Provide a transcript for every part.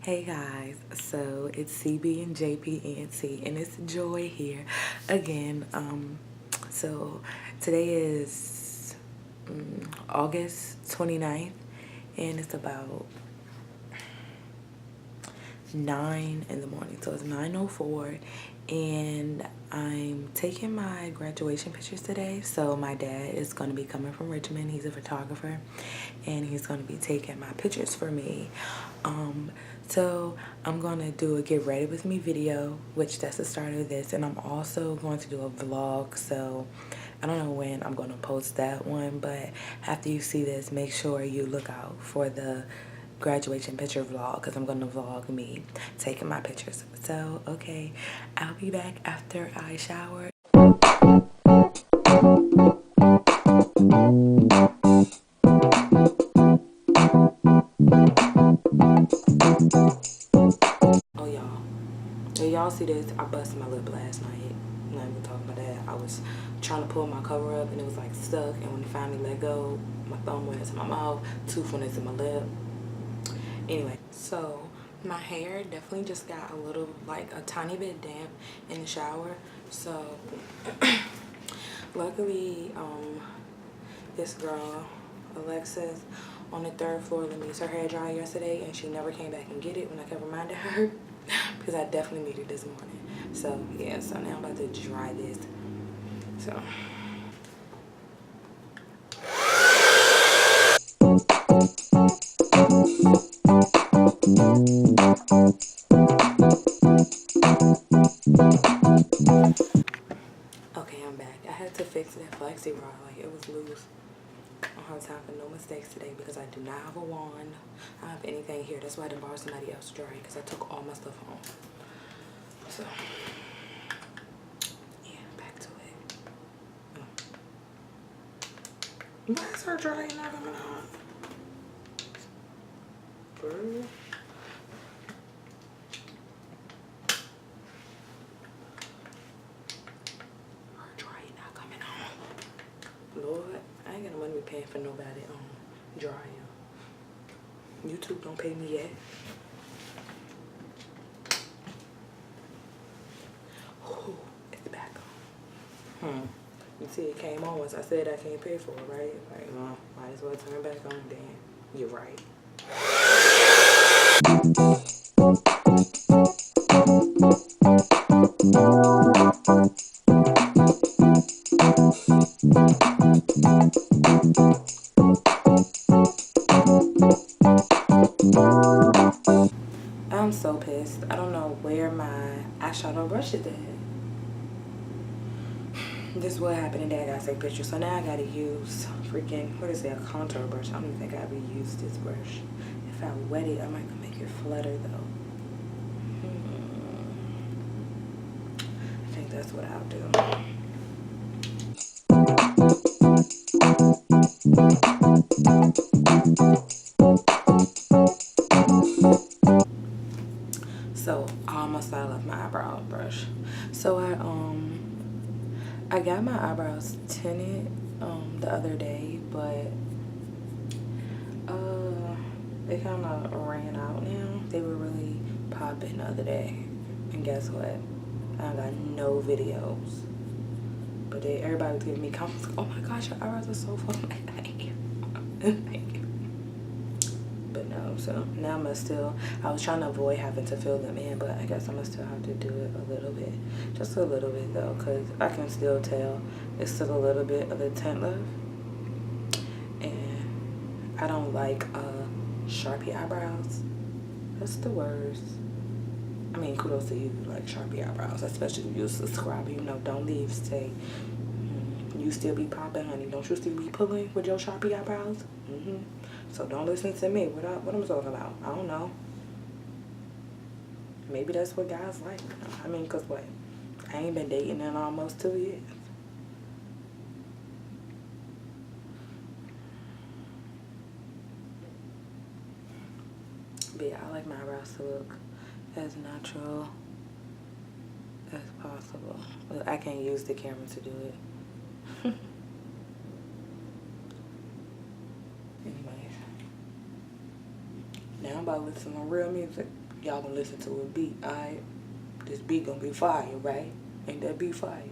Hey guys, so it's CB and JPNT and it's Joy here again. So today is August 29th and it's about 9 in the morning. So it's 9:04 and I'm taking my graduation pictures today. So my dad is going to be coming from Richmond. He's a photographer and he's going to be taking my pictures for me. So I'm going to do a get ready with me video, which that's the start of this, and I'm also going to do a vlog. So I don't know when I'm going to post that one, but after you see this, make sure you look out for the graduation picture vlog because I'm going to vlog me taking my pictures. So okay, I'll be back after I shower. Oh y'all see this? I busted my lip last night. I'm not even talking about that. I was trying to pull my cover up and it was like stuck, and when it finally let go, my thumb went into my mouth, tooth went into my lip. Anyway, so my hair definitely just got a little, like a tiny bit damp in the shower. So luckily, this girl, Alexis, on the 3rd floor let me use her hair dryer yesterday, and she never came back and get it when I kept reminding her because I definitely needed this morning. So yeah, so now I'm about to dry this. So okay, I'm back. I had to fix that flexi rod, like it was loose. I don't have time for no mistakes today because I do not have a wand. I don't have anything here. That's why I didn't borrow somebody else's dryer because I took all my stuff home. So yeah, back to it. Why is her dryer not coming on? Girl. Her dryer not coming on. Lord, I ain't got no money to be paying for nobody dryer. YouTube don't pay me yet. Ooh, it's back on. You see, it came on once I said I can't pay for it, right? Like, well, might as well turn it back on then. You're right. I'm so pissed. I don't know where my eyeshadow brush is at. This is what happened today. I gotta take pictures. So now I gotta use freaking, what is it, a contour brush. I don't even think I ever used this brush. If I wet it, I might make it flutter though. I think that's what I'll do. So almost I left my eyebrow brush. So I got my eyebrows tinted the other day, but they kind of ran out now. They were really popping the other day, and guess what? I got no videos. But everybody was giving me comments like, oh my gosh, your eyebrows are so full. Thank you. Thank you. But no, so now I'm still, I was trying to avoid having to fill them in, but I guess I'm gonna still have to do it a little bit. Just a little bit though, because I can still tell it's still a little bit of the tint left. And I don't like Sharpie eyebrows. That's the worst. I mean, kudos to you like Sharpie eyebrows, especially if you're a subscriber. You know, don't leave. Say, you still be popping, honey. Don't you still be pulling with your Sharpie eyebrows? So don't listen to me. What I'm talking about? I don't know. Maybe that's what guys like. I mean, cause what? I ain't been dating in almost 2 years. But yeah, I like my eyebrows to look as natural as possible. But I can't use the camera to do it. Anyways, now I'm about to listen to real music. Y'all gonna listen to a beat, alright? This beat gonna be fire, right? Ain't that beat fire?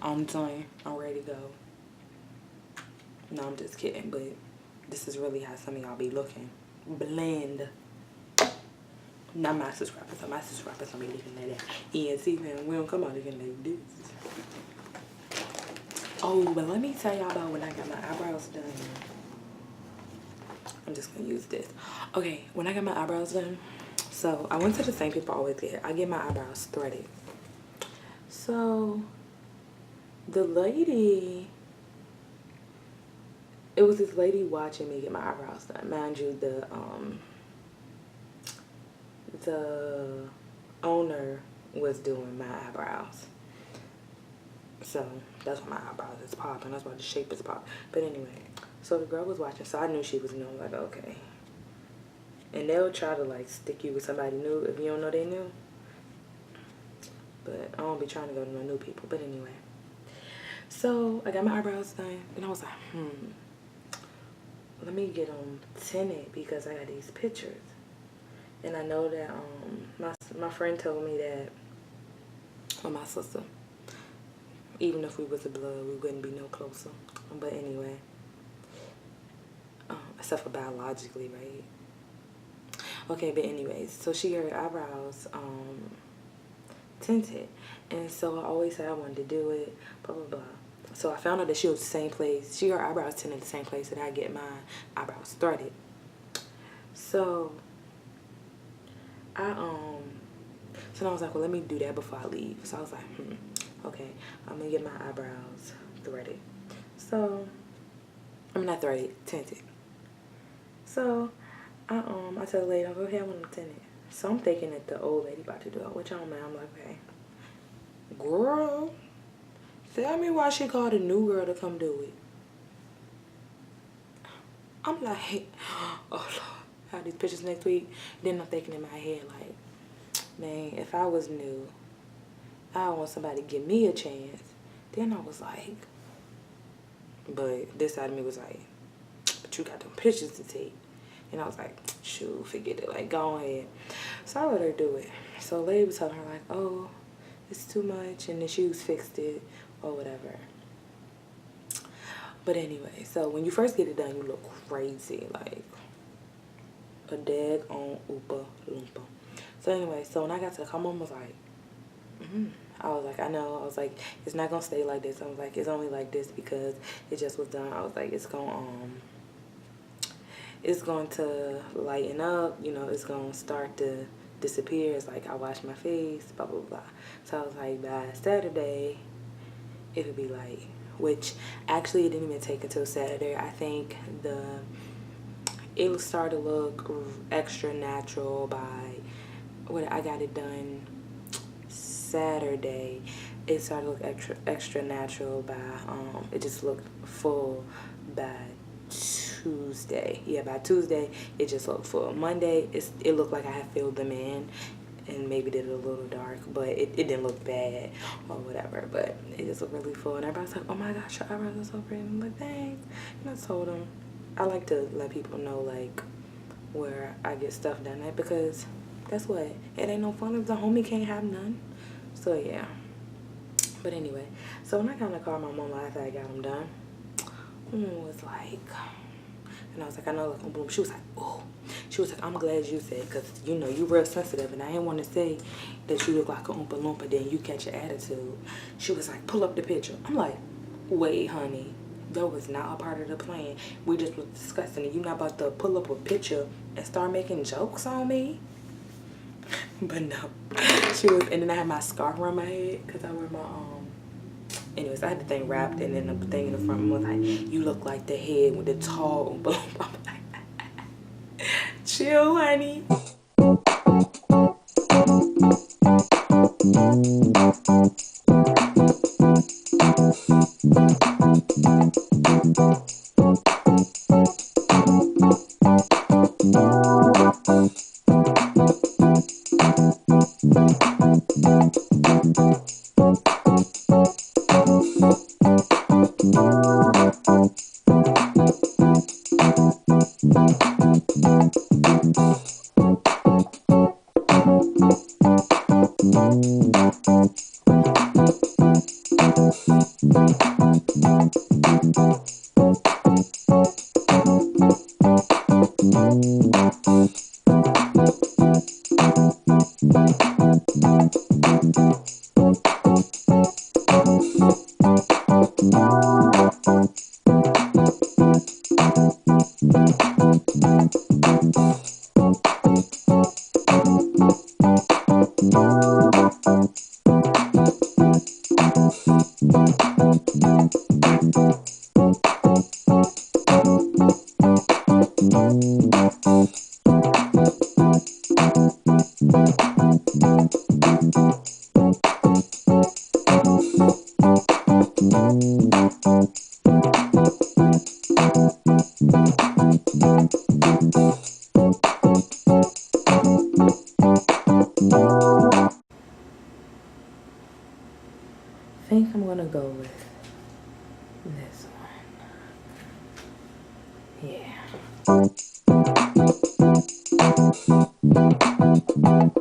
I'm done. I'm ready to go. No, I'm just kidding, but this is really how some of y'all be looking. Blend. Not my subscribers. So my subscribers don't be looking like that. ENC man, we don't come out looking like this. Oh, but let me tell y'all about when I got my eyebrows done. I'm just gonna use this. Okay, when I got my eyebrows done, so I went to the same people I always get. I get my eyebrows threaded. So the lady, it was this lady watching me get my eyebrows done. Mind you, the owner was doing my eyebrows. So that's why my eyebrows is popping. That's why the shape is popping. But anyway, so the girl was watching, so I knew she was new. Like, okay. And they'll try to like stick you with somebody new if you don't know they new. But I don't be trying to go to no new people. But anyway. So I got my eyebrows done and I was like, let me get them tinted because I got these pictures. And I know that my friend told me that, or my sister, even if we was a blood, we wouldn't be no closer. But anyway, except for biologically, right? Okay, but anyways, so she got her eyebrows tinted, and so I always said I wanted to do it, blah blah blah. So I found out that she was the same place. She got her eyebrows tinted the same place that I get my eyebrows threaded. So so I was like, well, let me do that before I leave. So I was like, okay, I'm gonna get my eyebrows threaded. So I'm not threaded, tinted. So I tell the lady, I'm like, okay, I want them tinted. So I'm thinking that the old lady about to do it, which I don't mind. I'm like, okay, girl, tell me why she called a new girl to come do it. I'm like, oh Lord, I have these pictures next week. Then I'm thinking in my head like, man, if I was new, I want somebody to give me a chance. Then I was like, but this side of me was like, but you got them pictures to take. And I was like, shoot, forget it. Like, go ahead. So I let her do it. So the lady was telling her, like, oh, it's too much. And the shoes fixed it or whatever. But anyway, so when you first get it done, you look crazy. Like a daggone Oompa Loompa. So anyway, so when I got to come home, I was like, I was like, I know. I was like, it's not going to stay like this. I was like, it's only like this because it just was done. I was like, it's going to lighten up, you know, it's going to start to disappear. It's like I wash my face, blah, blah, blah. So I was like, by Saturday, it would be light, which actually it didn't even take until Saturday. I think it'll start to look extra natural by when I got it done Saturday. It started to look extra natural by, it just looked full by Tuesday. Yeah, by Tuesday it just looked full. Monday it looked like I had filled them in and maybe did it a little dark, but it didn't look bad or whatever, but it just looked really full. And everybody's like, oh my gosh, your eyebrows are so pretty. I'm like, thanks. And I told them I like to let people know like where I get stuff done at, because guess what, it ain't no fun if the homie can't have none. So yeah, but anyway, so when I got in the car, my mom after I got them done, was like, and I was like, I know, like, boom. She was like, oh. She was like, I'm glad you said, because, you know, you real sensitive, and I didn't want to say that you look like a Oompa Loompa, then you catch an attitude. She was like, pull up the picture. I'm like, wait, honey, that was not a part of the plan. We just was discussing it. You not about to pull up a picture and start making jokes on me? But no. She was, and then I had my scarf around my head, because I wear my, anyways, I had the thing wrapped, and then the thing in the front was like, you look like the head with the tall Oompa Loompa. Chill, honey. I think I'm gonna go with this one. Yeah.